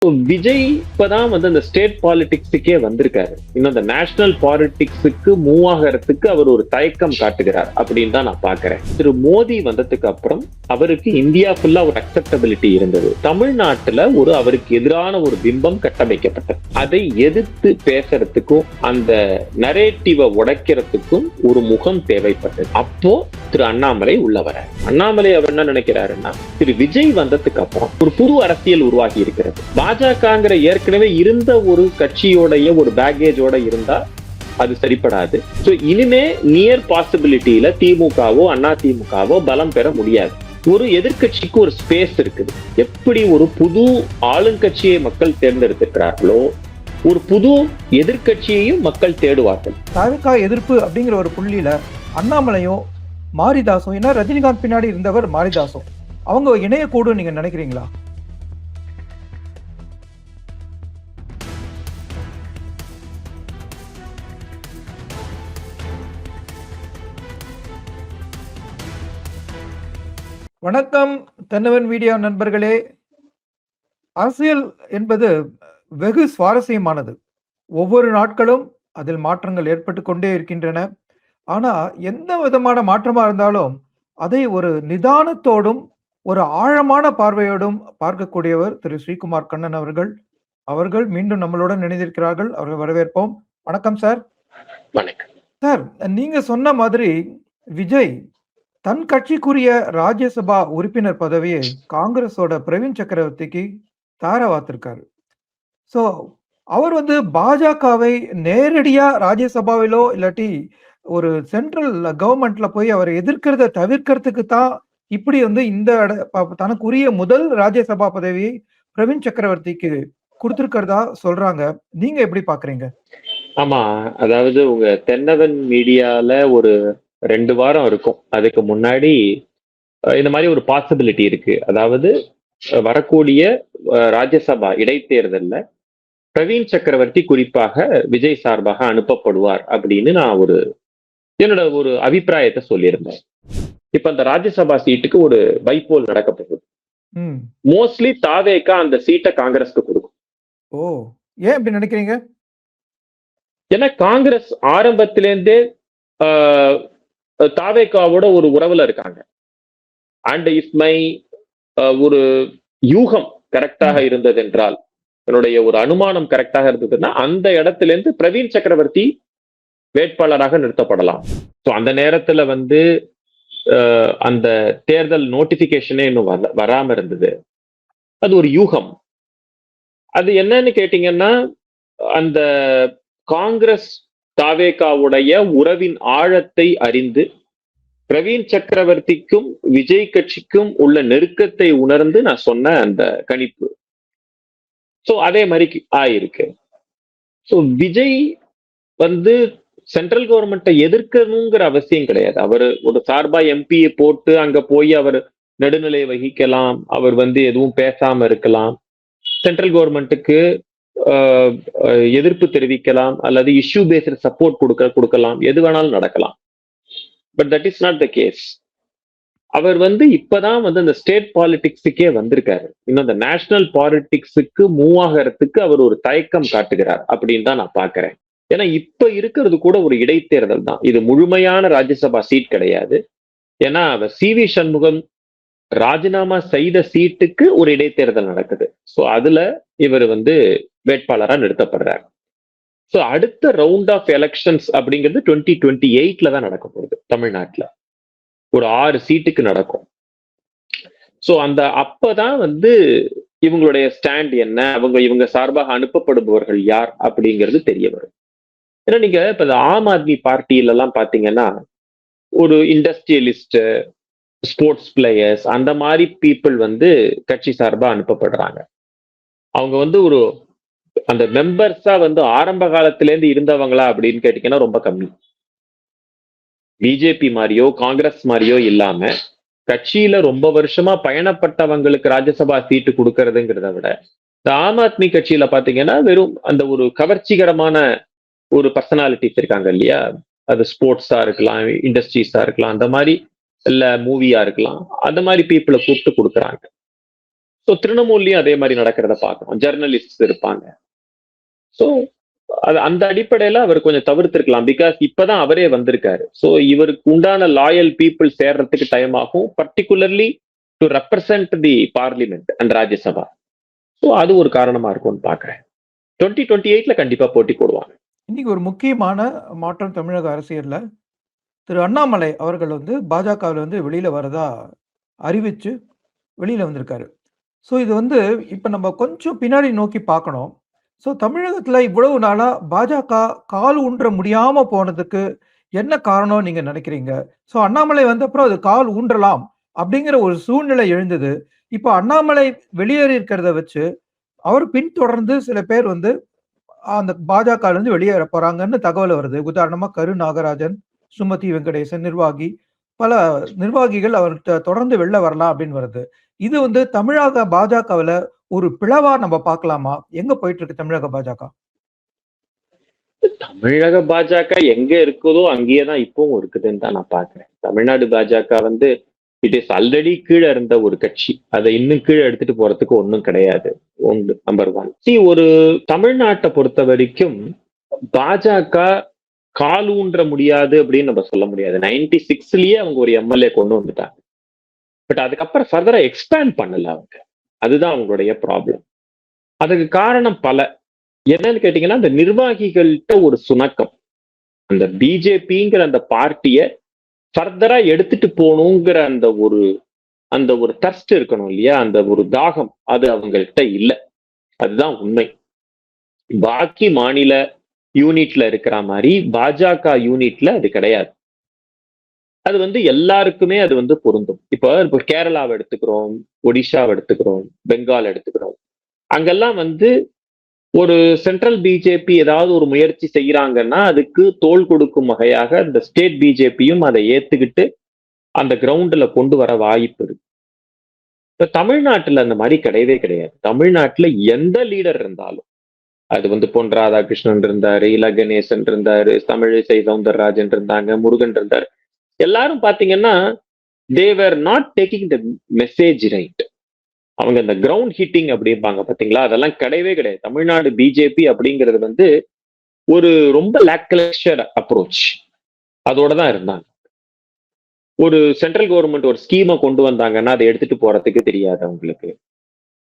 விஜய் இப்பதான் அந்த ஸ்டேட் பாலிடிக்ஸுக்கே வந்திருக்காரு. இன்னும் அந்த நேஷனல் பாலிடிக்ஸுக்கு மூவ் ஆகிறதுக்கு அவர் ஒரு தயக்கம் காட்டுகிறார் அப்படின்னு தான் நான் பாக்குறேன். திரு மோடி வந்ததுக்கு அப்புறம் அவருக்கு இந்தியா ஃபுல்லா ஒரு அக்செப்டபிலிட்டி இருந்தது. தமிழ்நாட்டுல அவருக்கு எதிரான ஒரு பிம்பம் கட்டமைக்கப்பட்டது. அதை எதிர்த்து பேசுறதுக்கும் அந்த நரேட்டிவை உடைக்கிறதுக்கும் ஒரு முகம் தேவைப்பட்டது. அப்போ திரு அண்ணாமலை உள்ள வர அண்ணாமலை அவர் என்ன நினைக்கிறாருன்னா, திரு விஜய் வந்ததுக்கு அப்புறம் ஒரு புது அரசியல் உருவாகி இருக்கிறது. பாஜகங்கிற ஏற்கனவே இருந்த ஒரு கட்சியோடைய ஒரு பேக்கேஜோட இருந்தா அது சரிப்படாது. இனிமே நியர் பாசிபிலிட்டியில திமுகவோ அண்ணா திமுகவோ பலம் பெற முடியாது. ஒரு எதிர்கட்சிக்கு ஒரு ஸ்பேஸ் இருக்குது. எப்படி ஒரு புது ஆளுங்கட்சியை மக்கள் தேர்ந்தெடுத்திருக்கிறார்களோ ஒரு புது எதிர்கட்சியையும் மக்கள் தேடுவார்கள். தாவேகா எதிர்ப்பு அப்படிங்கிற ஒரு புள்ளியில அண்ணாமலையும் மாரிதாசும், ஏன்னா ரஜினிகாந்த் பின்னாடி இருந்தவர் மாரிதாசும், அவங்க இணையக்கூடும் நீங்க நினைக்கிறீங்களா? வணக்கம் தென்னவன் மீடியா நண்பர்களே. அரசியல் என்பது வெகு சுவாரஸ்யமானது. ஒவ்வொரு நாட்களும் அதில் மாற்றங்கள் ஏற்பட்டு கொண்டே இருக்கின்றன. ஆனா எந்த விதமான மாற்றமா இருந்தாலும் அதை ஒரு நிதானத்தோடும் ஒரு ஆழமான பார்வையோடும் பார்க்கக்கூடியவர் திரு ஸ்ரீகுமார் கண்ணன் அவர்கள். அவர்கள் மீண்டும் நம்மளுடன் இணைந்திருக்கிறார்கள். அவர்கள் வரவேற்போம். வணக்கம் சார். வணக்கம் சார். நீங்க சொன்ன மாதிரி விஜய் தன் கட்சிக்குரிய ராஜ்யசபா உறுப்பினர் பதவியை காங்கிரஸோட பிரவீன் சக்கரவர்த்திக்கு தாரவாத்திருக்காரு. சோ அவர் பாஜகவை நேரடியா ராஜ்யசபாவிலோ இல்லாட்டி ஒரு சென்ட்ரல் கவர்மெண்ட்ல போய் அவரை எதிர்க்கிறத தவிர்க்கிறதுக்கு தான் இப்படி இந்த தனக்குரிய முதல் ராஜ்யசபா பதவியை பிரவீன் சக்கரவர்த்திக்கு கொடுத்திருக்கிறதா சொல்றாங்க. நீங்க எப்படி பாக்குறீங்க? ஆமா, அதாவது உங்க தென்னவன் மீடியால ஒரு 2 வாரம் இருக்கும். அதுக்கு முன்னாடி இந்த மாதிரி ஒரு பாசிபிலிட்டி இருக்கு. அதாவது வரக்கூடிய ராஜ்யசபா இடைத்தேர்தல்ல பிரவீன் சக்கரவர்த்தி குறிப்பாக விஜய் சார்பாக அனுப்பப்படுவார் அப்படின்னு நான் என்னோட ஒரு அபிப்பிராயத்தை சொல்லியிருந்தேன். இப்ப அந்த ராஜ்யசபா சீட்டுக்கு ஒரு பைப்போல் நடக்க போகுது. மோஸ்ட்லி தாவேகா அந்த சீட்டை காங்கிரஸ்க்கு கொடுக்கும். ஓ, ஏன் இப்படி நினைக்கிறீங்க? ஏன்னா காங்கிரஸ் ஆரம்பத்திலேருந்தே தாவேகாவோட ஒரு உறவுல இருக்காங்க. அண்ட் இஃப் மை ஒரு யூகம் கரெக்டாக இருந்தது என்றால், என்னுடைய ஒரு அனுமானம் கரெக்டாக இருந்ததுன்னா அந்த இடத்துல இருந்து பிரவீன் சக்கரவர்த்தி வேட்பாளராக நிறுத்தப்படலாம். ஸோ அந்த நேரத்துல அந்த தேர்தல் நோட்டிபிகேஷனே இன்னும் வராம இருந்தது. அது ஒரு யூகம். அது என்னன்னு கேட்டீங்கன்னா, அந்த காங்கிரஸ் தாவேகாவுடைய உறவின் ஆழத்தை அறிந்து பிரவீன் சக்கரவர்த்திக்கும் விஜய் கட்சிக்கும் உள்ள நெருக்கத்தை உணர்ந்து நான் சொன்ன அந்த கணிப்பு. சோ அதே மாதிரி ஆயிருக்கு. சோ விஜய் சென்ட்ரல் கவர்மெண்ட்டை எதிர்க்கணுங்கிற அவசியம் கிடையாது. அவர் ஒரு சார்பா எம்பியை போட்டு அங்க போய் அவர் நடுநிலை வகிக்கலாம். அவர் எதுவும் பேசாம இருக்கலாம். சென்ட்ரல் கவர்மெண்ட்டுக்கு எதிர்ப்பு தெரிவிக்கலாம் அல்லது இஷ்யூ பேஸ்ட் சப்போர்ட் கொடுக்கலாம். எது வேணாலும் நடக்கலாம். But that is not the case. அவர் இப்பதான் அந்த ஸ்டேட் பாலிடிக்ஸுக்கே வந்திருக்காரு. இன்னும் அந்த நேஷனல் பாலிடிக்ஸுக்கு மூவ் ஆகிறதுக்கு அவர் ஒரு தயக்கம் காட்டுகிறார் அப்படின்னு தான் நான் பாக்குறேன். ஏன்னா இப்ப இருக்கிறது கூட ஒரு இடைத்தேர்தல் தான். இது முழுமையான ராஜ்யசபா சீட் கிடையாது. ஏன்னா அவர் சி.வி. சண்முகம் ராஜினாமா செய்த சீட்டுக்கு ஒரு இடைத்தேர்தல் நடக்குது. ஸோ அதுல இவர் வேட்பாளரா நிறுத்தப்படுறாரு. ஸோ அடுத்த ரவுண்ட் ஆஃப் எலெக்ஷன்ஸ் அப்படிங்கிறது 2028 தான் நடக்க போகுது. தமிழ்நாட்டுல ஒரு 6 சீட்டுக்கு நடக்கும். ஸோ அப்பதான் இவங்களுடைய ஸ்டாண்ட் என்ன, இவங்க சார்பாக அனுப்பப்படுபவர்கள் யார் அப்படிங்கிறது தெரிய வரும். ஏன்னா நீங்க இப்ப ஆம் ஆத்மி பார்ட்டியில எல்லாம் பாத்தீங்கன்னா ஒரு இண்டஸ்ட்ரியலிஸ்ட், ஸ்போர்ட்ஸ் பிளேயர்ஸ் அந்த மாதிரி பீப்புள் கட்சி சார்பா அனுப்பப்படுறாங்க. அவங்க ஒரு அந்த மெம்பர்ஸா ஆரம்ப காலத்துல இருந்து இருந்தவங்களா அப்படின்னு கேட்டீங்கன்னா ரொம்ப கம்மி. பிஜேபி மாதிரியோ காங்கிரஸ் மாதிரியோ இல்லாம கட்சியில ரொம்ப வருஷமா பயணப்பட்டவங்களுக்கு ராஜ்யசபா சீட்டு கொடுக்கறதுங்கிறத விட இந்த ஆம் ஆத்மி கட்சியில பாத்தீங்கன்னா வெறும் அந்த ஒரு கவர்ச்சிகரமான ஒரு பர்சனாலிட்டிஸ் இருக்காங்க இல்லையா, அது ஸ்போர்ட்ஸா இருக்கலாம், இண்டஸ்ட்ரீஸா இருக்கலாம், அந்த மாதிரி இல்ல மூவியா இருக்கலாம், அந்த மாதிரி பீப்புளை கூப்பிட்டு கொடுக்குறாங்க. ஸோ திரிணமூல்லையும் அதே மாதிரி நடக்கிறத பார்க்கணும். ஜெர்னலிஸ்ட் இருப்பாங்க. ஸோ அது அந்த அடிப்படையில அவர் கொஞ்சம் தவிர்த்திருக்கலாம். பிகாஸ் இப்பதான் அவரே வந்திருக்காரு. ஸோ இவருக்கு உண்டான லாயல் பீப்புள் சேர்றதுக்கு டைம் ஆகும், particularly to represent the parliament and Rajya Sabha. So அது ஒரு காரணமா இருக்கும்னு பாக்குறேன். 2028ல கண்டிப்பா போட்டி போடுவாங்க. இன்னைக்கு ஒரு முக்கியமான மாற்றம் தமிழக அரசியல்ல திரு அண்ணாமலை அவர்கள் வந்து பாஜகவில் வந்து வெளியில வரதா அறிவிச்சு வெளியில வந்திருக்காரு. ஸோ இது வந்து இப்ப நம்ம கொஞ்சம் பின்னாடி நோக்கி பார்க்கணும். ஸோ தமிழகத்துல இவ்வளவு நாளா பாஜக கால் ஊன்ற முடியாம போனதுக்கு என்ன காரணம் நீங்க நினைக்கிறீங்க? ஸோ அண்ணாமலை வந்த அப்புறம் அது கால் ஊன்றலாம் அப்படிங்கிற ஒரு சூழ்நிலை எழுந்தது. இப்ப அண்ணாமலை வெளியேறி இருக்கிறத வச்சு அவர் பின்தொடர்ந்து சில பேர் வந்து அந்த பாஜகல இருந்து வெளியேற போறாங்கன்னு தகவல் வருது. உதாரணமா கரு நாகராஜன், சுமதி வெங்கடேசன் நிர்வாகி, பல நிர்வாகிகள் அவர்கிட்ட தொடர்ந்து வெளில வரலாம் அப்படின்னு வருது. இது வந்து தமிழக பாஜகவுல ஒரு பிளவா நம்ம பார்க்கலாமா? எங்க போயிட்டு இருக்கு தமிழக பாஜக? தமிழக பாஜக எங்க இருக்குதோ அங்கேயே தான் இப்பவும் இருக்குதுன்னு தான் நான் பாக்குறேன். தமிழ்நாடு பாஜக வந்து இட் இஸ் ஆல்ரெடி கீழே இருந்த ஒரு கட்சி. அதை இன்னும் கீழே எடுத்துட்டு போறதுக்கு ஒன்றும் கிடையாது. ஒன்று நம்பர் 1. ஒரு தமிழ்நாட்டை பொறுத்த வரைக்கும் பாஜக கால் ஊன்ற முடியாது அப்படின்னு நம்ம சொல்ல முடியாது. 96லயே அவங்க ஒரு எம்எல்ஏ கொண்டு வந்துட்டாங்க. பட் அதுக்கப்புறம் ஃபர்தரா எக்ஸ்பேண்ட் பண்ணல அவங்க. அதுதான் அவங்களுடைய ப்ராப்ளம். அதுக்கு காரணம் பல. என்னன்னு கேட்டீங்கன்னா, அந்த நிர்வாகிகள்கிட்ட ஒரு சுணக்கம். அந்த பிஜேபிங்கிற அந்த பார்ட்டியை ஃபர்தரா எடுத்துட்டு போகணுங்கிற அந்த ஒரு தர்ஸ்ட் இருக்கணும் இல்லையா, அந்த ஒரு தாகம், அது அவங்கள்ட்ட இல்லை. அதுதான் உண்மை. பாக்கி மாநில யூனிட்ல இருக்கிற மாதிரி பாஜக யூனிட்ல அது கிடையாது. அது வந்து எல்லாருக்குமே அது வந்து பொருந்தும். இப்போ கேரளாவை எடுத்துக்கிறோம், ஒடிஷாவை எடுத்துக்கிறோம், பெங்கால் எடுத்துக்கிறோம். அங்கெல்லாம் வந்து ஒரு சென்ட்ரல் பிஜேபி ஏதாவது ஒரு முயற்சி செய்யறாங்கன்னா அதுக்கு தோள் கொடுக்கும் வகையாக இந்த ஸ்டேட் பிஜேபியும் அதை ஏத்துக்கிட்டு அந்த கிரவுண்ட்ல கொண்டு வர வாய்ப்பு இருக்கு. இப்ப தமிழ்நாட்டுல அந்த மாதிரி கிடையவே கிடையாது. தமிழ்நாட்டுல எந்த லீடர் இருந்தாலும், அது வந்து பொன் ராதாகிருஷ்ணன் இருந்தாரு, இல கணேசன் இருந்தாரு, தமிழிசை சவுந்தரராஜன் இருந்தாங்க, முருகன் இருந்தாரு. எல்லாரும் பாத்தீங்கன்னா they were not taking the message right. அவங்க இந்த கிரவுண்ட் ஹிட்டிங் அப்படிம்பாங்க பாத்தீங்களா, அதெல்லாம் கிடையவே கிடையாது. தமிழ்நாடு பிஜேபி அப்படிங்கிறது வந்து ஒரு ரொம்ப லேக்கலர் அப்ரோச் அதோட தான் இருந்தாங்க. ஒரு சென்ட்ரல் கவர்மெண்ட் ஒரு ஸ்கீமை கொண்டு வந்தாங்கன்னா அதை எடுத்துட்டு போறதுக்கு தெரியாது அவங்களுக்கு.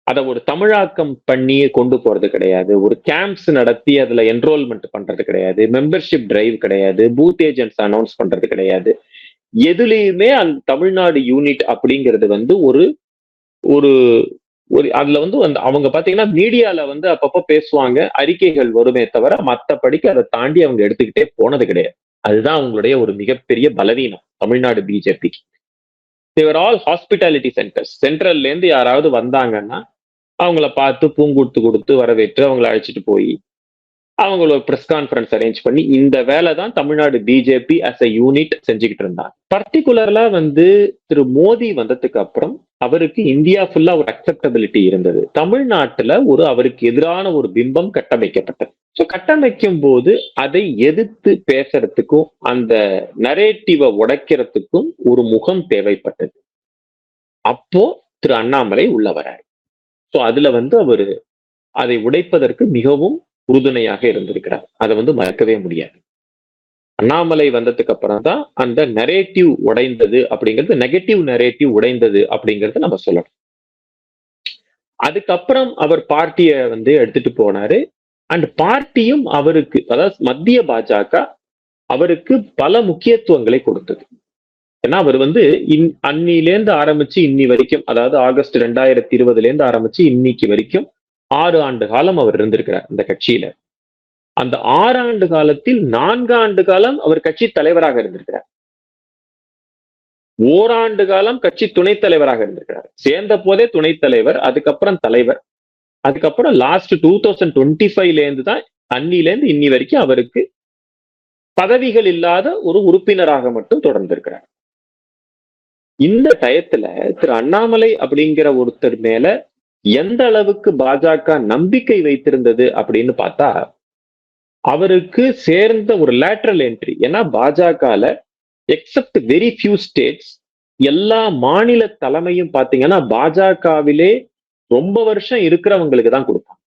அதை ஒரு தமிழாக்கம் பண்ணி கொண்டு போறது கிடையாது. ஒரு கேம்ப்ஸ் நடத்தி அதுல என்ரோல்மெண்ட் பண்றது கிடையாது. மெம்பர்ஷிப் டிரைவ் கிடையாது. பூத் ஏஜென்ட்ஸ் அனௌன்ஸ் பண்றது கிடையாது. எதுலையுமே அந்த தமிழ்நாடு யூனிட் அப்படிங்கிறது வந்து ஒரு ஒரு ஒரு அதுல வந்து அவங்க பாத்தீங்கன்னா மீடியால வந்து அப்பப்போ பேசுவாங்க, அறிக்கைகள் வருமே தவிர மத்தபடிக்கு அதை தாண்டி அவங்க எடுத்துக்கிட்டே போனது கிடையாது. அதுதான் அவங்களுடைய ஒரு மிகப்பெரிய பலவீனம் தமிழ்நாடு பிஜேபிக்கு. தேவர் ஆல் ஹாஸ்பிட்டாலிட்டி சென்டர்ஸ். சென்ட்ரல்ல இருந்து யாராவது வந்தாங்கன்னா அவங்கள பார்த்து பூங்குடுத்து கொடுத்து வரவேற்று அவங்கள அழைச்சிட்டு போய் அவங்கள ஒரு ப்ரெஸ் கான்ஃபரன்ஸ் அரேஞ்ச் பண்ணி இந்த வேலை தான் Tamil Nadu BJP as a unit செஞ்சுக்கிட்டு இருந்தாங்க. பர்டிகுலர்லா வந்து திரு மோடி வந்ததுக்கு அப்புறம் அவருக்கு இந்தியா ஃபுல்லா ஒரு அக்செப்டபிலிட்டி இருந்தது. தமிழ்நாட்டுல அவருக்கு எதிரான ஒரு பிம்பம் கட்டமைக்கப்பட்டது. ஸோ கட்டமைக்கும் போது அதை எதிர்த்து பேசுறதுக்கும் அந்த நரேட்டிவை உடைக்கிறதுக்கும் ஒரு முகம் தேவைப்பட்டது. அப்போ திரு அண்ணாமலை உள்ள வராரு. ஸோ அதுல வந்து அவரு அதை உடைப்பதற்கு மிகவும் உறுதுணையாக இருந்திருக்கிறார். அதை வந்து மறக்கவே முடியாது. அண்ணாமலை வந்ததுக்கு அப்புறம் தான் அந்த நரேட்டிவ் உடைந்தது அப்படிங்கிறது, நெகட்டிவ் நரேட்டிவ் உடைந்தது அப்படிங்கறத நம்ம சொல்லணும். அதுக்கப்புறம் அவர் பார்ட்டியை வந்து எடுத்துட்டு போனாரு. அண்ட் பார்ட்டியும் அவருக்கு, அதாவது மத்திய பாஜக அவருக்கு பல முக்கியத்துவங்களை கொடுத்தது. ஏன்னா அவர் வந்து அன்னிலேருந்து ஆரம்பிச்சு இன்னி வரைக்கும், அதாவது ஆகஸ்ட் 2020 ஆரம்பிச்சு இன்னைக்கு வரைக்கும் 6 ஆண்டு காலம் அவர் இருந்திருக்கிறார் இந்த கட்சியில. அந்த 6 ஆண்டு காலத்தில் 4 ஆண்டு காலம் அவர் கட்சி தலைவராக இருந்திருக்கிறார். ஓராண்டு காலம் கட்சி துணைத் தலைவராக இருந்திருக்கிறார். சேர்ந்த போதே துணைத் தலைவர், அதுக்கப்புறம் தலைவர், அதுக்கப்புறம் லாஸ்ட் 2025 இருந்து தான் அன்னிலேருந்து இன்னி வரைக்கும் அவருக்கு பதவிகள் இல்லாத ஒரு உறுப்பினராக மட்டும் தொடர்ந்திருக்கிறார். இந்த டயத்துல திரு அண்ணாமலை அப்படிங்கிற ஒருத்தர் மேல எந்த அளவுக்கு பாஜக நம்பிக்கை வைத்திருந்தது அப்படின்னு பார்த்தா, அவருக்கு சேர்ந்த ஒரு லேட்டரல் என்ட்ரி. ஏன்னா பாஜகல எக்ஸப்ட் வெரி ஃபியூ ஸ்டேட்ஸ் எல்லா மாநில தலைமையும் பாத்தீங்கன்னா பாஜகவிலே ரொம்ப வருஷம் இருக்கிறவங்களுக்கு தான் கொடுப்பாங்க.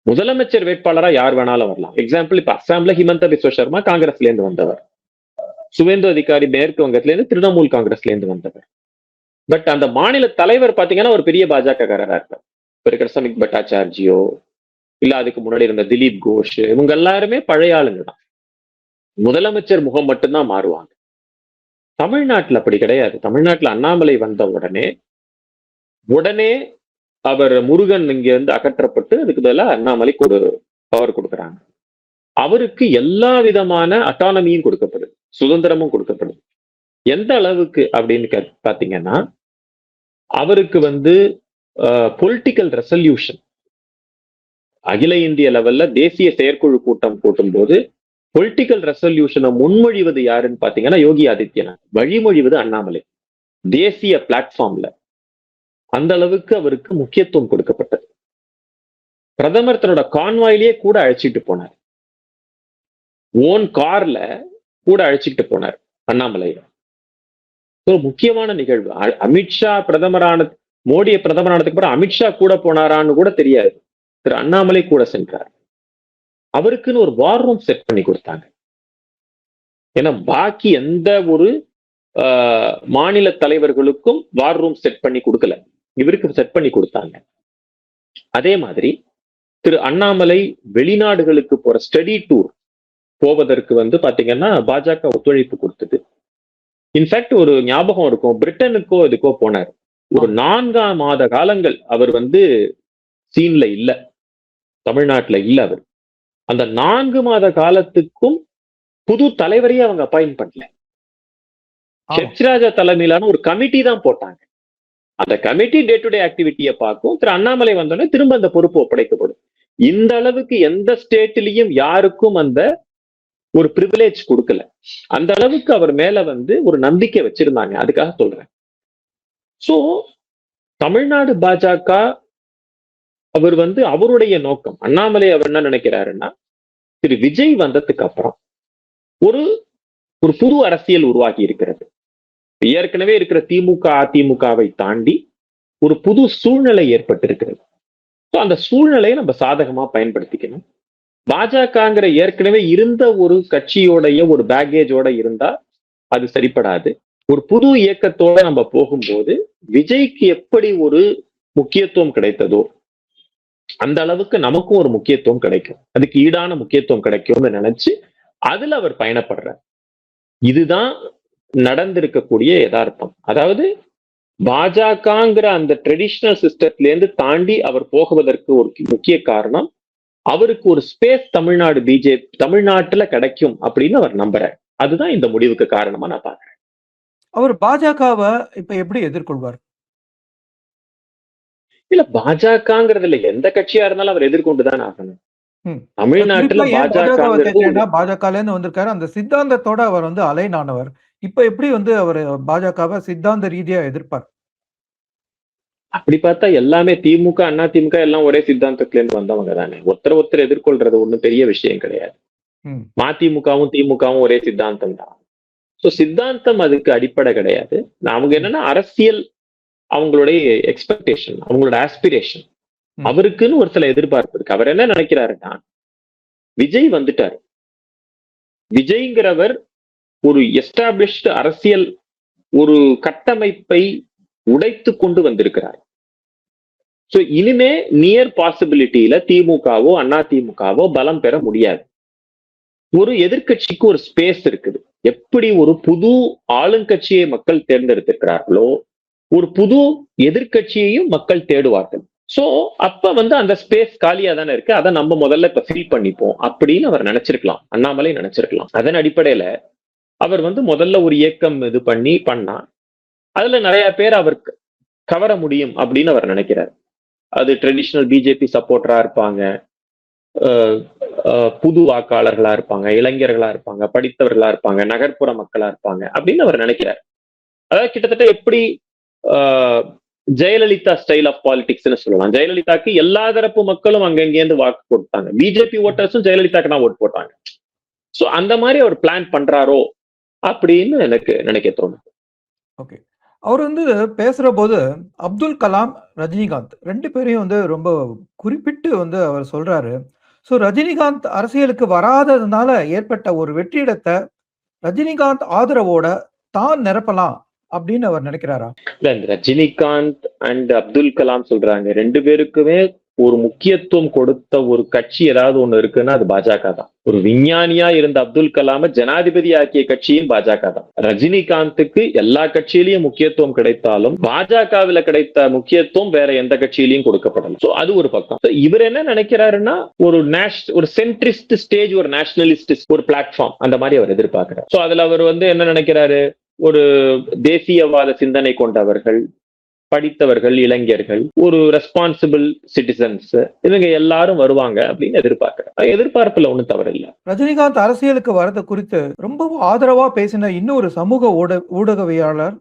முதலமைச்சர் வேட்பாளரா யார் வேணாலும் வரலாம். எக்ஸாம்பிள் இப்ப அஸ்ஸாம்ல ஹிமந்த பிஸ்வ சர்மா காங்கிரஸ்ல இருந்து வந்தவர், சுவேந்து அதிகாரி மேற்கு வங்கத்துல இருந்து திரிணாமுல் காங்கிரஸ்ல இருந்து வந்தவர். பட் அந்த மாநில தலைவர் பாத்தீங்கன்னா ஒரு பெரிய பாஜக காரரா இருப்பார். இப்ப இருக்கிற சமிக் பட்டாச்சார்ஜியோ இல்ல அதுக்கு முன்னாடி இருந்த திலீப் கோஷ், இவங்க எல்லாருமே பழைய ஆளுங்க தான். முதலமைச்சர் முகம் மட்டும்தான் மாறுவாங்க. தமிழ்நாட்டுல அப்படி கிடையாது. தமிழ்நாட்டுல அண்ணாமலை வந்த உடனே அவர் முருகன் இங்க இருந்து அகற்றப்பட்டு அதுக்கு பதிலாக அண்ணாமலை பவர் கொடுக்குறாங்க. அவருக்கு எல்லா விதமான அட்டானமியும் கொடுக்கப்படுது, சுதந்திரமும் கொடுக்கப்படுது. எந்த அளவுக்கு அப்படின்னு பாத்தீங்கன்னா, அவருக்கு பொலிட்டிக்கல் ரெசல்யூஷன் அகில இந்திய லெவல்ல தேசிய செயற்குழு கூட்டம் கூட்டும் போது பொலிட்டிக்கல் ரெசல்யூஷனை முன்மொழிவது யாருன்னு பாத்தீங்கன்னா யோகி ஆதித்யநாத், வழிமொழிவது அண்ணாமலை. தேசிய பிளாட்ஃபார்ம்ல அந்த அளவுக்கு அவருக்கு முக்கியத்துவம் கொடுக்கப்பட்டது. பிரதமர் தன்னோட கான்வாயிலேயே கூட அழைச்சிட்டு போனார், ஓன் கார்ல கூட அழைச்சிட்டு போனார் அண்ணாமலை. ஒரு முக்கியமான நிகழ்வு. அமித்ஷா மோடியை பிரதமரானதுக்கு அப்புறம் அமித்ஷா கூட போனாரான்னு கூட தெரியாது. திரு அண்ணாமலை கூட சென்றார். அவருக்குன்னு ஒரு வார் ரூம் செட் பண்ணி கொடுத்தாங்க. ஏன்னா பாக்கி எந்த ஒரு மாநில தலைவர்களுக்கும் வார் ரூம் செட் பண்ணி கொடுக்கல, இவருக்கு செட் பண்ணி கொடுத்தாங்க. அதே மாதிரி திரு அண்ணாமலை வெளிநாடுகளுக்கு போற ஸ்டடி டூர் போவதற்கு பாத்தீங்கன்னா பாஜக ஒத்துழைப்பு கொடுத்தது. இன்ஃபேக்ட் ஒரு ஞாபகம் இருக்கும், பிரிட்டனுக்கோ இதுக்கோ போனார். ஒரு 4 மாத காலங்கள் அவர் சீன்ல இல்ல, தமிழ்நாட்டுல இல்ல. அவர் அந்த 4 மாத காலத்துக்கும் புது தலைவரையே அவங்க அப்பாயிண்ட் பண்ணல. ஹெச்ராஜா தலைமையிலான ஒரு கமிட்டி தான் போட்டாங்க. அந்த கமிட்டி டே டு டே ஆக்டிவிட்டியை பார்க்கும். திரு அண்ணாமலை வந்தோடனே திரும்ப அந்த பொறுப்பு ஒப்படைக்கப்படும். இந்த அளவுக்கு எந்த ஸ்டேட்லயும் யாருக்கும் அந்த ஒரு பிரிவிலேஜ் கொடுக்கல. அந்த அளவுக்கு அவர் மேல ஒரு நம்பிக்கை வச்சிருந்தாங்க. அதுக்காக சொல்றேன். சோ தமிழ்நாடு பாஜக அவர் அவருடைய நோக்கம், அண்ணாமலை அவர் என்ன நினைக்கிறாருன்னா, திரு விஜய் வந்ததுக்கு அப்புறம் ஒரு புது அரசியல் உருவாகி இருக்கிறது. ஏற்கனவே இருக்கிற திமுக அதிமுகவை தாண்டி ஒரு புது சூழ்நிலை ஏற்பட்டிருக்கிறது. அந்த சூழ்நிலையை நம்ம சாதகமா பயன்படுத்திக்கணும். பாஜகங்கிற ஏற்கனவே இருந்த ஒரு கட்சியோடைய ஒரு பேக்கேஜோட இருந்தா அது சரிப்படாது. ஒரு புது இயக்கத்தோட நம்ம போகும்போது விஜய்க்கு எப்படி ஒரு முக்கியத்துவம் கிடைத்ததோ அந்த அளவுக்கு நமக்கும் ஒரு முக்கியத்துவம் கிடைக்கும், அதுக்கு ஈடான முக்கியத்துவம் கிடைக்கும்னு நினைச்சு அதுல அவர் பயணப்படுறார். இதுதான் நடந்திருக்கக்கூடிய யதார்த்தம். அதாவது பாஜகங்கிற அந்த ட்ரெடிஷனல் சிஸ்டத்துல இருந்து தாண்டி அவர் போகுவதற்கு ஒரு முக்கிய காரணம், அவருக்கு ஒரு ஸ்பேஸ் தமிழ்நாட்டுல கிடைக்கும் அப்படின்னு அவர் நம்புறார். அதுதான் இந்த முடிவுக்கு காரணமா நான் பாக்குறேன். அவர் பாஜகவை இப்ப எப்படி எதிர்கொள்வார்? இல்ல, பாஜகங்கிறதுல எந்த கட்சியா இருந்தாலும் அவர் எதிர்கொண்டுதான் ஆகணும். தமிழ்நாட்டுல பாஜகல இருந்து வந்திருக்காரு. அந்த சித்தாந்தத்தோட அவர் அலைன் ஆனவர். இப்ப எப்படி அவர் பாஜகவை சித்தாந்த ரீதியா எதிர்ப்பார்? அப்படி பார்த்தா எல்லாமே திமுக அண்ணா திமுக எல்லாம் ஒரே சித்தாந்தத்துல இருந்து வந்தவங்க தானே. ஒருத்தர் எதிர்கொள்றது ஒண்ணும் பெரிய விஷயம் கிடையாது. மதிமுகவும் திமுகவும் ஒரே சித்தாந்தம் தான். சோ சித்தாந்தம் அதுக்கு அடிப்படை கிடையாது. அவங்க என்னன்னா அரசியல், அவங்களுடைய எக்ஸ்பெக்டேஷன், அவங்களோட ஆஸ்பிரேஷன், அவருக்குன்னு ஒரு சில எதிர்பார்ப்பு இருக்கு. அவர் என்ன நினைக்கிறாருன்னா, விஜய் வந்துட்டாரு, விஜய்ங்கிறவர் ஒரு எஸ்டாப்ளிஷ்டு அரசியல் ஒரு கட்டமைப்பை உடைத்து கொண்டு வந்திருக்கிறார். சோ இனிமே நியர் பாசிபிலிட்டியில திமுகவோ அண்ணா திமுகவோ பலம் பெற முடியாது. ஒரு எதிர்கட்சிக்கு ஒரு ஸ்பேஸ் இருக்குது. எப்படி ஒரு புது ஆளுங்கட்சியை மக்கள் தேர்ந்தெடுத்திருக்கிறார்களோ ஒரு புது எதிர்கட்சியையும் மக்கள் தேடுவார்கள். சோ அப்ப அந்த ஸ்பேஸ் காலியா தானே இருக்கு, அதை நம்ம முதல்ல இப்ப ஃபில் பண்ணிப்போம் அப்படின்னு அவர் நினைச்சிருக்கலாம், அண்ணாமலை நினைச்சிருக்கலாம். அதன் அடிப்படையில அவர் முதல்ல ஒரு இயக்கம் இது பண்ணா அதுல நிறைய பேர் அவருக்கு கவர முடியும் அப்படின்னு அவர் நினைக்கிறார். அது ட்ரெடிஷனல் பிஜேபி சப்போர்ட்டரா இருப்பாங்க, புது வாக்காளர்களா இருப்பாங்க, இளைஞர்களா இருப்பாங்க, படித்தவர்களா இருப்பாங்க, நகர்ப்புற மக்களா இருப்பாங்க அப்படின்னு அவர் நினைக்கிறார். அதாவது கிட்டத்தட்ட எப்படி ஜெயலலிதா ஸ்டைல் ஆஃப் பாலிடிக்ஸ்னு சொல்லலாம். ஜெயலலிதாக்கு எல்லா தரப்பு மக்களும் அங்கங்கேருந்து வாக்கு கொடுத்தாங்க, பிஜேபி ஓட்டர்ஸும் ஜெயலலிதாக்கு தான் ஓட்டு போட்டாங்க. சோ அந்த மாதிரி அவர் பிளான் பண்றாரோ அப்படின்னு எனக்கு நினைக்க தோணுது. ஓகே, அவர் வந்து பேசுற போது அப்துல் கலாம், ரஜினிகாந்த் 2 பேரையும் வந்து ரொம்ப குறிப்பிட்டு வந்து அவர் சொல்றாரு. ஸோ ரஜினிகாந்த் அரசியலுக்கு வராததுனால ஏற்பட்ட ஒரு வெற்றிடத்த ரஜினிகாந்த் ஆதரவோட தான் நிரப்பலாம் அப்படின்னு அவர் நினைக்கிறாரா? இல்ல இந்த ரஜினிகாந்த் அண்ட் அப்துல் கலாம் சொல்றாங்க 2 பேருக்குமே ஒரு முக்கியத்துவம் கொடுத்த ஒரு கட்சி ஏதாவது ஒண்ணு இருக்குன்னா அது பாஜக தான். ஒரு விஞ்ஞானியா இருந்த அப்துல் கலாம ஜனாதிபதி ஆக்கிய கட்சியும் பாஜக தான். ரஜினிகாந்துக்கு எல்லா கட்சியிலயும் முக்கியத்துவம் கிடைத்தாலும் பாஜகவில் கிடைத்த முக்கியத்துவம் வேற எந்த கட்சியிலையும் கொடுக்கப்படல. சோ அது ஒரு பக்கம். இவர் என்ன நினைக்கிறாருன்னா ஒரு சென்ட்ரிஸ்ட் ஸ்டேஜ், ஒரு நேஷனலிஸ்ட் ஒரு பிளாட்ஃபார்ம் அந்த மாதிரி அவர் எதிர்பார்க்கிறார். சோ அதுல அவர் வந்து என்ன நினைக்கிறாரு, ஒரு தேசியவாத சிந்தனை கொண்டவர்கள், படித்தவர்கள், இளைஞர்கள், ஒரு ரெஸ்பான்சிபிள் சிட்டிசன்ஸ், இவங்க எல்லாரும் வருவாங்க அப்படின்னு எதிர்பார்க்கிறேன். எதிர்பார்ப்புல ஒண்ணும் தவறு இல்ல. ரஜினிகாந்த் அரசியலுக்கு வரது குறித்து ரொம்பவும் ஆதரவா பேசின இன்னொரு சமூக ஊடகவியாளர்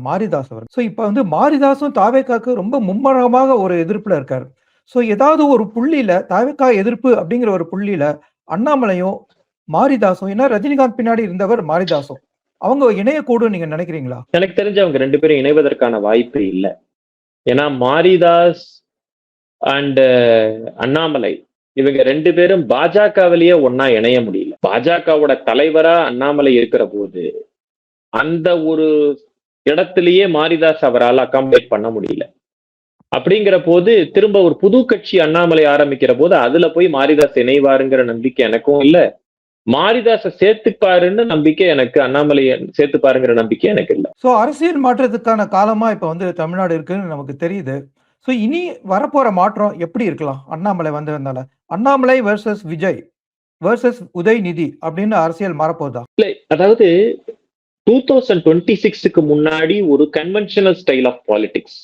மாரிதாஸ் அவர். ஸோ இப்ப வந்து மாரிதாசும் தாவேக்காக்கு ரொம்ப மும்மரமாக ஒரு எதிர்ப்புல இருக்காரு. ஸோ ஏதாவது ஒரு புள்ளியில தாவேக்கா எதிர்ப்பு அப்படிங்கிற ஒரு புள்ளியில அண்ணாமலையும் மாரிதாசும், ஏன்னா ரஜினிகாந்த் பின்னாடி இருந்தவர் மாரிதாசும், அவங்க இணையக்கூடும் நீங்க நினைக்கிறீங்களா? எனக்கு தெரிஞ்ச அவங்க 2 பேரும் இணைவதற்கான வாய்ப்பு இல்ல. ஏன்னா மாரிதாஸ் அண்ட் அண்ணாமலை இவங்க 2 பேரும் பாஜகவிலேயே ஒன்னா இணைய முடியல. பாஜகவோட தலைவரா அண்ணாமலை இருக்கிற போது அந்த ஒரு இடத்திலேயே மாரிதாஸ் அவரால் அகாமடேட் பண்ண முடியல. அப்படிங்கிற போது திரும்ப ஒரு புது கட்சி அண்ணாமலை ஆரம்பிக்கிற போது அதுல போய் மாரிதாஸ் இணைவாருங்கிற நம்பிக்கை எனக்கும் இல்ல. மாரிதாச சேர்த்துப்பாருன்னு நம்பிக்கை எனக்கு, அண்ணாமலையை சேர்த்துப்பாருங்கிற நம்பிக்கை எனக்கு இல்ல. சோ அரசியல் மாற்றத்துக்கான காலமா இப்ப வந்து தமிழ்நாடு இருக்குன்னு நமக்கு தெரியுது. சோ இனி வரப்போற மாற்றம் எப்படி இருக்கலாம்? அண்ணாமலை வந்ததுனால அண்ணாமலை வெர்சஸ் விஜய் வெர்சஸ் உதயநிதி அப்படின்னு அரசியல் மாறப்போதா? இல்ல, அதாவது 2026க்கு முன்னாடி ஒரு கன்வென்ஷனல் ஸ்டைல் ஆஃப் பாலிடிக்ஸ்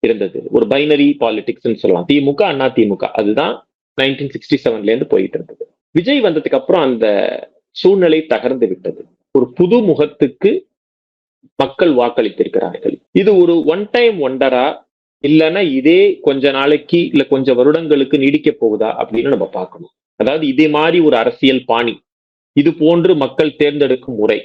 இருந்தது. ஒரு பைனரி பாலிடிக்ஸ் சொல்லலாம். திமுக, அண்ணா திமுக, அதுதான் 1967ல இருந்து போயிட்டு இருந்தது. விஜய் வந்ததுக்கு அப்புறம் அந்த சூழ்நிலை தகர்ந்து விட்டது. ஒரு புது முகத்துக்கு மக்கள் வாக்களித்திருக்கிறார்கள். இது ஒரு ஒன் டைம் ஒண்டரா இல்லைன்னா இதே கொஞ்ச நாளைக்கு இல்ல கொஞ்சம் வருடங்களுக்கு நீடிக்க போகுதா அப்படின்னு நம்ம பார்க்கணும். அதாவது இதே மாதிரி ஒரு அரசியல் பாணி, இது போன்று மக்கள் தேர்ந்தெடுக்கும் முறை,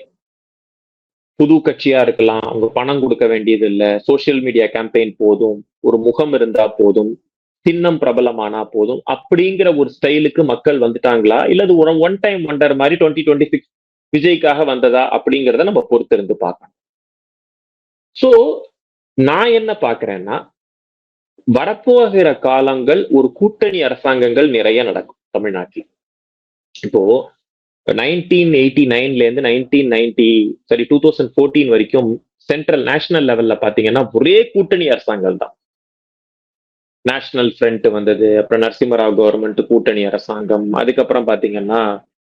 புது கட்சியா இருக்கலாம், அவங்க பணம் கொடுக்க வேண்டியது இல்லை, சோசியல் மீடியா கேம்பெயின் போதும், ஒரு முகம் இருந்தா போதும், சின்னம் பிரபலமானா போதும், அப்படிங்கிற ஒரு ஸ்டைலுக்கு மக்கள் வந்துட்டாங்களா இல்ல அது ஒரு ஒன் டைம் ஒண்டர் மாதிரி 2026 விஜய்க்காக வந்ததா அப்படிங்கிறத நம்ம பொறுத்திருந்து பார்க்கணும். சோ நான் என்ன பாக்குறேன்னா, வரப்போகிற காலங்கள் ஒரு கூட்டணி அரசாங்கங்கள் நிறைய நடக்கும் தமிழ்நாட்டில். இப்போ 1989ல இருந்து 2014 வரைக்கும் சென்ட்ரல் நேஷனல் லெவல்ல பாத்தீங்கன்னா ஒரே கூட்டணி அரசாங்கம் தான். நேஷனல் ஃப்ரண்ட் வந்தது, அப்புறம் நரசிம்மராவ் கவர்மெண்ட் கூட்டணி அரசாங்கம், அதுக்கப்புறம் பாத்தீங்கன்னா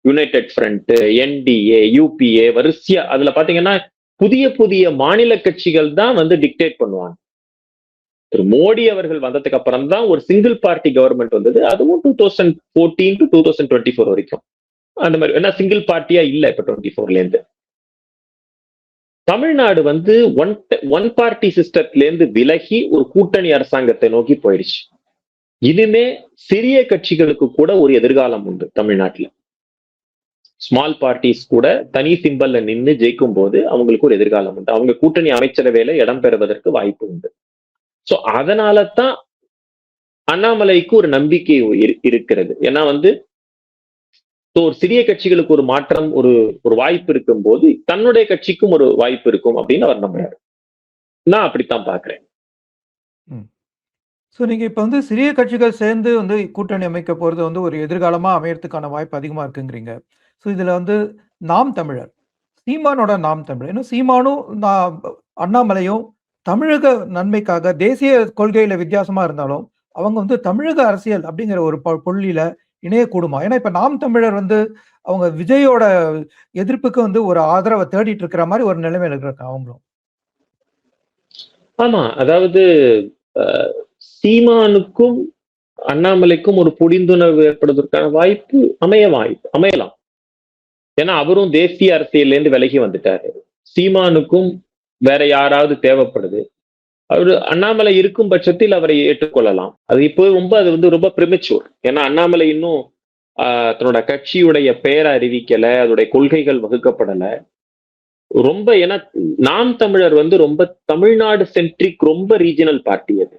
யுனைடெட் ஃப்ரண்ட், என்டிஏ, யூபிஏ, வரிசையா அதுல பாத்தீங்கன்னா புதிய புதிய மாநில கட்சிகள் தான் வந்து டிக்டேட் பண்ணுவாங்க. திரு மோடி அவர்கள் வந்ததுக்கு அப்புறம் தான் ஒரு சிங்கிள் பார்ட்டி கவர்மெண்ட் வந்தது. அதுவும் 2014 to 2024 வரைக்கும் அந்த மாதிரி. ஏன்னா சிங்கிள் பார்ட்டியா இல்ல இப்ப 24ல இருந்து. தமிழ்நாடு வந்து ஒன் பார்ட்டி சிஸ்டத்துல இருந்து விலகி ஒரு கூட்டணி அரசாங்கத்தை நோக்கி போயிடுச்சு. இனிமே சிறிய கட்சிகளுக்கு கூட ஒரு எதிர்காலம் உண்டு தமிழ்நாட்டுல. ஸ்மால் பார்ட்டிஸ் கூட தனி சிம்பல்ல நின்று ஜெயிக்கும் போது அவங்களுக்கு ஒரு எதிர்காலம் உண்டு. அவங்க கூட்டணி அமைச்சரவையில இடம் பெறுவதற்கு வாய்ப்பு உண்டு. சோ அதனால தான் அண்ணாமலைக்கு ஒரு நம்பிக்கை இருக்கிறது. ஏன்னா வந்து ஒரு சிறிய கட்சிகளுக்கு ஒரு மாற்றம், ஒரு வாய்ப்பு இருக்கும் போது தன்னுடைய கட்சிக்கும் ஒரு வாய்ப்பு இருக்கும் அப்படின்னு அவர் நம்புறாரு. நான் அப்படித்தான் பாக்குறேன். ஸோ நீங்க இப்ப வந்து சிறிய கட்சிகள் சேர்ந்து வந்து கூட்டணி அமைக்க போறது வந்து ஒரு எதிர்காலமா அமையறதுக்கான வாய்ப்பு அதிகமா இருக்குங்கிறீங்க. ஸோ இதுல வந்து நாம் தமிழர், சீமானோட நாம் தமிழர், ஏன்னா சீமானும் அண்ணாமலையும் தமிழக நன்மைக்காக தேசிய கொள்கையில வித்தியாசமா இருந்தாலும் அவங்க வந்து தமிழக அரசியல் அப்படிங்கிற ஒரு புள்ளியில இணையக்கூடுமா? ஏன்னா இப்ப நாம் தமிழர் வந்து அவங்க விஜயோட எதிர்ப்புக்கு வந்து ஒரு ஆதரவை தேடிட்டு இருக்கிற மாதிரி ஒரு நிலைமையில இருக்காங்க அவங்களும். ஆமா, அதாவது சீமானுக்கும் அண்ணாமலைக்கும் ஒரு புரிந்துணர்வு ஏற்படுவதற்கான வாய்ப்பு அமையலாம். ஏன்னா அவரும் தேசிய அரசியல்ல இருந்து விலகி வந்துட்டாரு. சீமானுக்கும் வேற யாராவது தேவைப்படுது. அவரு அண்ணாமலை இருக்கும் பட்சத்தில் அவரை ஏற்றுக்கொள்ளலாம். அது இப்போ அது வந்து ரொம்ப பிரிமெச்சூர். ஏன்னா அண்ணாமலை இன்னும் தன்னோட கட்சியுடைய பெயரை அறிவிக்கல, அதோடைய கொள்கைகள் வகுக்கப்படல. ரொம்ப ஏன்னா நாம் தமிழர் வந்து ரொம்ப தமிழ்நாடு சென்ட்ரிக், ரொம்ப ரீஜனல் பார்ட்டி அது.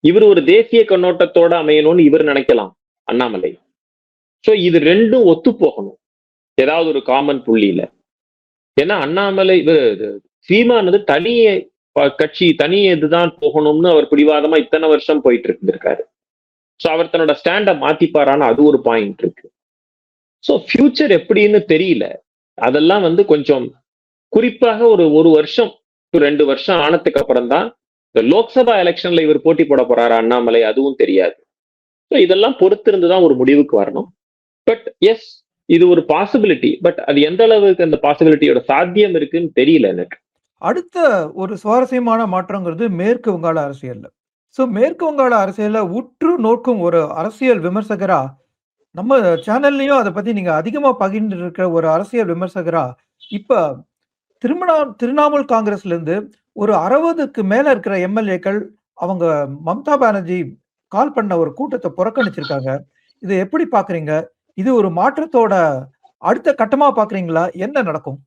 இவர் ஒரு தேசிய கண்ணோட்டத்தோட அமையணும்னு இவர் நினைக்கலாம், அண்ணாமலை. சோ இது ரெண்டும் ஒத்து போகணும் ஏதாவது ஒரு காமன் புள்ளியில. ஏன்னா அண்ணாமலை சீமானது தனியே கட்சி தனி இதுதான் போகணும்னு அவர் பிடிவாதமா இத்தனை வருஷம் போயிட்டு இருந்திருக்காரு. சோ அவர் தன்னோட ஸ்டாண்ட மாத்திப்பாரான்னு அது ஒரு பாயிண்ட் இருக்கு. சோ ஃபியூச்சர் எப்படின்னு தெரியல. அதெல்லாம் வந்து கொஞ்சம் குறிப்பாக ஒரு வருஷம் 2 வருஷம் ஆனதுக்கு அப்புறம் தான் இந்த லோக்சபா எலெக்ஷன்ல இவர் போட்டி போட போறாரு அண்ணாமலை, அதுவும் தெரியாது. ஸோ இதெல்லாம் பொறுத்திருந்து தான் ஒரு முடிவுக்கு வரணும். பட் எஸ், இது ஒரு பாசிபிலிட்டி. பட் அது எந்த அளவுக்கு அந்த பாசிபிலிட்டியோட சாத்தியம் இருக்குன்னு தெரியல எனக்கு. அடுத்த ஒரு சுவாரஸ்யமான மாற்றங்கிறது மேற்கு வங்காள அரசியல்ல. ஸோ மேற்கு வங்காள அரசியல்ல உற்று நோக்கும் ஒரு அரசியல் விமர்சகரா, நம்ம சேனல்லையும் அதை பத்தி நீங்க அதிகமா பகிர்ந்து இருக்கிற ஒரு அரசியல் விமர்சகரா, இப்ப திரிணாமுல் காங்கிரஸ்ல இருந்து ஒரு 60க்கு மேல இருக்கிற எம்எல்ஏக்கள் அவங்க மம்தா பானர்ஜி கால் பண்ண ஒரு கூட்டத்தை புறக்கணிச்சிருக்காங்க. இதை எப்படி பாக்குறீங்க? இது ஒரு மாற்றத்தோட அடுத்த கட்டமா பாக்குறீங்களா? என்ன நடக்கும்?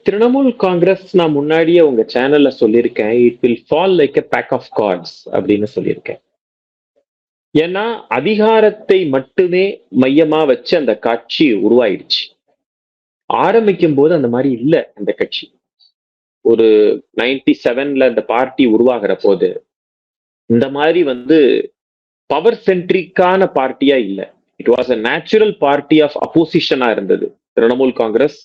திரிணாமுல் காங்கிரஸ் நான் முன்னாடியே உங்க சேனல்ல சொல்லியிருக்கேன், it will fall like a pack of cards அப்படின்னு சொல்லியிருக்கேன். ஏன்னா அதிகாரத்தை மட்டுமே மையமா வச்சு அந்த கட்சி உருவாயிடுச்சு. ஆரம்பிக்கும் போது அந்த மாதிரி இல்ல அந்த கட்சி. ஒரு 97ல இந்த பார்ட்டி உருவாகிற போது இந்த மாதிரி வந்து பவர் சென்ட்ரிக்கான பார்ட்டியா இல்ல. It was a natural party of அப்போசிஷனா இருந்தது திரிணாமுல் காங்கிரஸ்.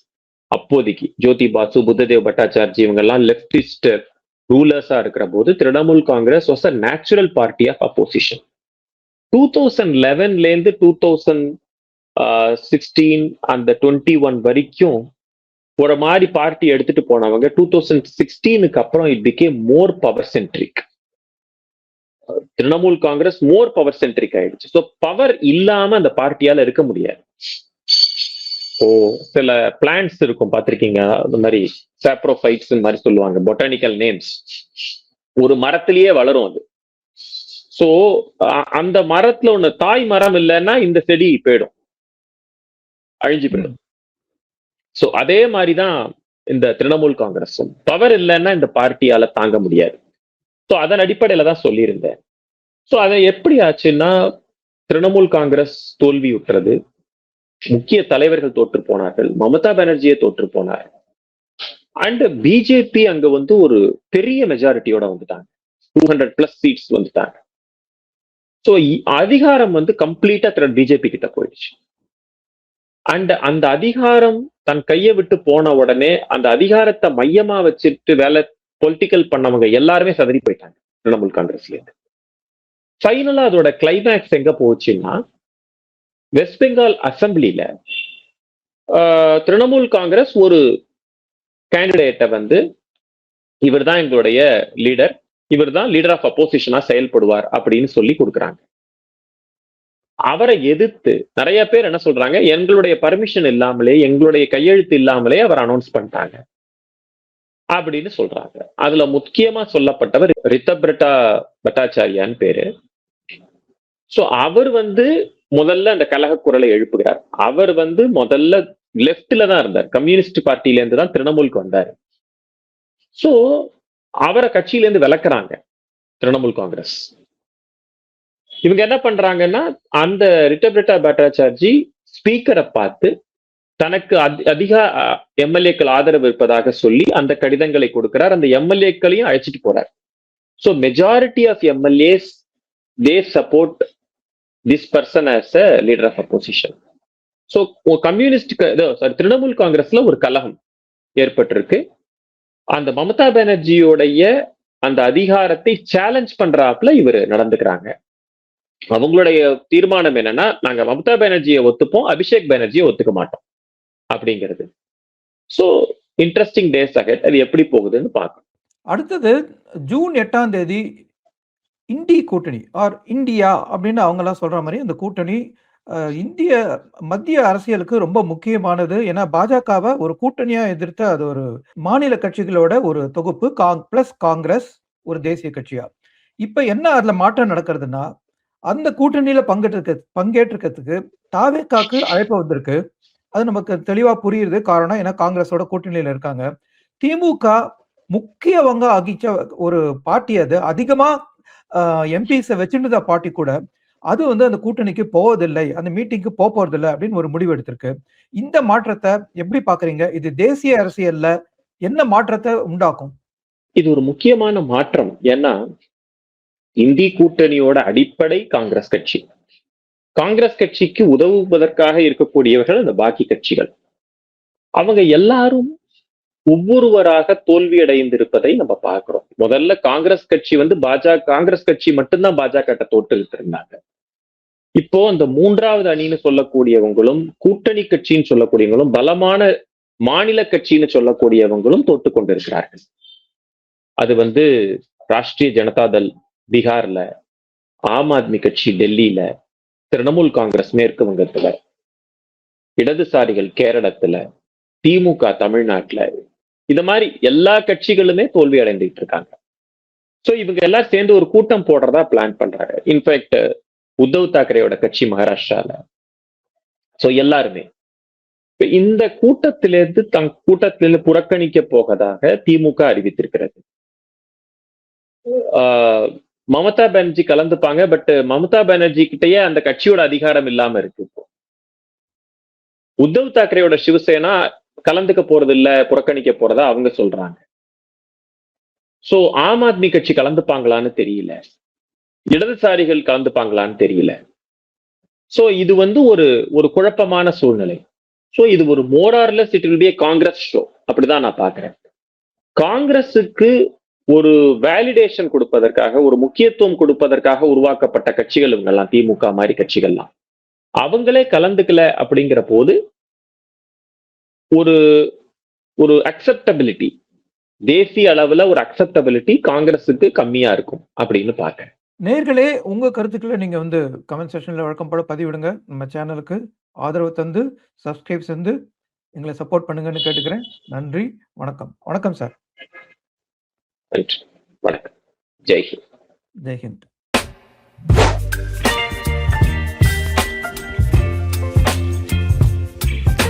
அப்போதைக்கு ஜோதி பாசு, புத்ததேவ் பட்டாச்சார்ஜி இவங்க எல்லாம் லெப்டிஸ்ட் ரூலர்ஸா இருக்கிற போது Trinamool Congress was a natural party of opposition. 2011ல இருந்து 2016 அந்த 21 வரைக்கும் ஒரு மாதிரி பார்ட்டி எடுத்துட்டு போனவங்க 2016க்கு அப்புறம் it became more power centric. Trinamool Congress more power centric ஆயிடுச்சு. ஸோ பவர் இல்லாம அந்த பார்ட்டியால இருக்க முடியாது. சில பிளான்ட்ஸ் இருக்கும் பார்த்திருக்கீங்க, அந்த மாதிரி சாப்ரோஃபைட்ஸ் மாதிரி சொல்லுவாங்க, பொட்டானிக்கல் நேம்ஸ். ஒரு மரத்திலேயே வளரும் அது. சோ அந்த மரத்துல ஒண்ணு தாய் மரம் இல்லைன்னா இந்த செடி போயிடும், அழிஞ்சு போயிடும். சோ அதே மாதிரிதான் இந்த திரிணாமுல் காங்கிரஸும் பவர் இல்லைன்னா இந்த பார்ட்டியால தாங்க முடியாது. ஸோ அதன் அடிப்படையில தான் சொல்லியிருந்தேன். ஸோ அதை எப்படி ஆச்சுன்னா, திரிணாமுல் காங்கிரஸ் தோல்வி உற்றது, முக்கிய தலைவர்கள் தோற்று போனார்கள், மமதா பானர்ஜியை தோற்று போனார். அண்ட் பிஜேபி அங்க வந்து ஒரு பெரிய மெஜாரிட்டியோட வந்துட்டாங்க, 200+ சீட்ஸ் வந்துட்டாங்க. ஸோ அதிகாரம் வந்து கம்ப்ளீட்டா பிஜேபி கிட்ட போயிடுச்சு. அண்ட் அந்த அதிகாரம் தன் கையை விட்டு போன உடனே அந்த அதிகாரத்தை மையமா வச்சுட்டு வேலை பொலிட்டிக்கல் பண்ணவங்க எல்லாருமே சதறி போயிட்டாங்க திரிணாமுல் காங்கிரஸ்ல இருந்து. ஃபைனலா அதோட கிளைமேக்ஸ் எங்க போச்சுன்னா, வெஸ்ட் பெங்கால் அசம்பிளில திரிணாமுல் காங்கிரஸ் ஒரு கேண்டிடேட்டை வந்து இவர் தான் எங்களுடைய லீடர், இவர் தான் லீடர் ஆஃப் அப்போசிஷனா செயல்படுவார் அப்படின்னு சொல்லி கொடுக்குறாங்க. அவரை எதிர்த்து நிறைய பேர் என்ன சொல்றாங்க, எங்களுடைய பர்மிஷன் இல்லாமலே, எங்களுடைய கையெழுத்து இல்லாமலே அவர் அனௌன்ஸ் பண்ணிட்டாங்க அப்படின்னு சொல்றாங்க. அதுல முக்கியமா சொல்லப்பட்டவர் ரித்தப்ரட்டா பட்டாச்சாரியான்னு பேரு. சோ அவர் வந்து முதல்ல அந்த கலக குரலை எழுப்புகிறார். அவர் வந்து முதல்ல லெப்ட்ல தான் இருந்தார், கம்யூனிஸ்ட் பார்ட்டில இருந்து தான் திரிணாமுலுக்கு வந்தாரு. சோ அவரை கட்சியில இருந்து விலக்குறாங்க திரிணாமுல் காங்கிரஸ். இவங்க என்ன பண்றாங்கன்னா, அந்த ரித்தப்ரட்டா பட்டாச்சார்ஜி ஸ்பீக்கரை பார்த்து தனக்கு அதிக எம்எல்ஏக்கள் ஆதரவு இருப்பதாக சொல்லி அந்த கடிதங்களை கொடுக்கிறார். அந்த எம்எல்ஏக்களையும் அழைச்சிட்டு போறார். So majority of MLAs they support this person as a leader of opposition. So communist Trinamool காங்கிரஸ்ல ஒரு கலகம் ஏற்பட்டிருக்கு. அந்த மமதா பானர்ஜியோடைய அந்த அதிகாரத்தை சேலஞ்ச் பண்றாப்புல இவர் நடந்துக்கிறாங்க. அவங்களுடைய தீர்மானம் என்னன்னா, நாங்க மமதா பானர்ஜியை ஒத்துப்போம், அபிஷேக் பானர்ஜியை ஒத்துக்க மாட்டோம் அப்படிங்கிறது. So interesting days ahead. அது எப்படி போகுதுன்னு பார்க்கணும். அடுத்தது ஜூன் 8ஆம் தேதி இண்டி கூட்டணி ஆர் இந்தியா அப்படின்னு அவங்க எல்லாம் சொல்ற மாதிரி அந்த கூட்டணி இந்திய மத்திய அரசியலுக்கு ரொம்ப முக்கியமானது. ஏன்னா பாஜகவை ஒரு கூட்டணியா எதிர்த்து அது ஒரு மாநில கட்சிகளோட ஒரு தொகுப்பு, பிளஸ் காங்கிரஸ் ஒரு தேசிய கட்சியா. இப்ப என்ன அதுல மாற்றம் நடக்கிறதுனா, அந்த கூட்டணியில பங்கேற்றுக்கிறதுக்கு தாவேகாக்கு அழைப்பு வந்திருக்கு. அது நமக்கு தெளிவா புரியுது. காரணம் ஏன்னா காங்கிரஸோட கூட்டணியில இருக்காங்க. திமுக முக்கிய வகிச்ச ஒரு பார்ட்டி அது. அதிகமா எம்பிஸ வச்சிருந்த பார்ட்டி கூட, அது வந்து அந்த கூட்டணிக்கு போவதில்லை. அந்த மீட்டிங்க்கு போறதில்ல அப்படின்னு ஒரு முடிவு எடுத்திருக்கு. இந்த மாற்றத்த எப்படி பார்க்குறீங்க? இது தேசிய அரசியல்ல என்ன மாற்றத்த உண்டாக்கும்? இது ஒரு முக்கியமான மாற்றம். ஏன்னா, இந்தி கூட்டணியோட அடிப்படை காங்கிரஸ் கட்சி. காங்கிரஸ் கட்சிக்கு உதவுவதற்காக இருக்கக்கூடியவர்கள் அந்த பாக்கி கட்சிகள். அவங்க எல்லாரும் ஒவ்வொருவராக தோல்வி அடைந்திருப்பதை நம்ம பார்க்கிறோம். முதல்ல காங்கிரஸ் கட்சி வந்து காங்கிரஸ் கட்சி மட்டும்தான் பாஜக தோற்றுவித்து இருந்தாங்க. இப்போ அந்த மூன்றாவது அணின்னு சொல்லக்கூடியவங்களும், கூட்டணி கட்சின்னு சொல்லக்கூடியவங்களும், பலமான மாநில கட்சின்னு சொல்லக்கூடியவங்களும் தோற்றுக் கொண்டிருக்கிறார்கள். அது வந்து ராஷ்டிரிய ஜனதா தள் பீகார்ல, ஆம் ஆத்மி கட்சி டெல்லியில, திரிணாமுல் காங்கிரஸ் மேற்கு வங்கத்துல, இடதுசாரிகள் கேரளத்துல, திமுக தமிழ்நாட்டுல, இந்த மாதிரி எல்லா கட்சிகளுமே தோல்வி அடைந்துட்டு இருக்காங்க. சோ இவங்க எல்லாரும் சேர்ந்து ஒரு கூட்டம் போடுறதா பிளான் பண்றாங்க. இன்ஃபேக்ட் உத்தவ் தாக்கரேயோட கட்சி மகாராஷ்டிரால. சோ எல்லாருமே இந்த கூட்டத்திலிருந்து கூட்டத்திலிருந்து புறக்கணிக்க போவதாக திமுக அறிவித்திருக்கிறது. மமதா பானர்ஜி கலந்துப்பாங்க. பட் மமதா பானர்ஜி கிட்டயே அந்த கட்சியோட அதிகாரம் இல்லாம இருக்கு. இப்போ உத்தவ் தாக்கரேயோட சிவசேனா கலந்துக்க போறது இல்ல, புறக்கணிக்க போறதா அவங்க சொல்றாங்க. சோ ஆம் ஆத்மி கட்சி கலந்துப்பாங்களான்னு தெரியல, இடதுசாரிகள் கலந்துப்பாங்களான்னு தெரியல. சோ இது வந்து ஒரு குழப்பமான சூழ்நிலை. சோ இது ஒரு more or less it will be Congress show, அப்படிதான் நான் பாக்குறேன். காங்கிரஸுக்கு ஒரு வேலிடேஷன் கொடுப்பதற்காக, ஒரு முக்கியத்துவம் கொடுப்பதற்காக உருவாக்கப்பட்ட கட்சிகள் இவங்கெல்லாம், திமுக மாதிரி கட்சிகள்லாம் அவங்களே கலந்துக்கல அப்படிங்கிற போது ஒரு ஒரு அக்செப்டபிலிட்டி, தேசிய அளவுல ஒரு அக்செப்டபிலிட்டி காங்கிரஸுக்கு கம்மியா இருக்கும் அப்படின்னு பாக்குறேன். நேர்களே, உங்க கருத்துக்களை நீங்க வந்து கமெண்ட் செக்ஷன்ல வழக்கம் போல பதிவிடுங்க. நம்ம சேனலுக்கு ஆதரவு தந்து, சப்ஸ்கிரைப் செஞ்சு எங்களை சப்போர்ட் பண்ணுங்கன்னு கேட்டுக்கிறேன். நன்றி, வணக்கம். வணக்கம் சார். நன்றி, வணக்கம். ஜெய் ஹிந்த். ஜெய் ஹிந்த்.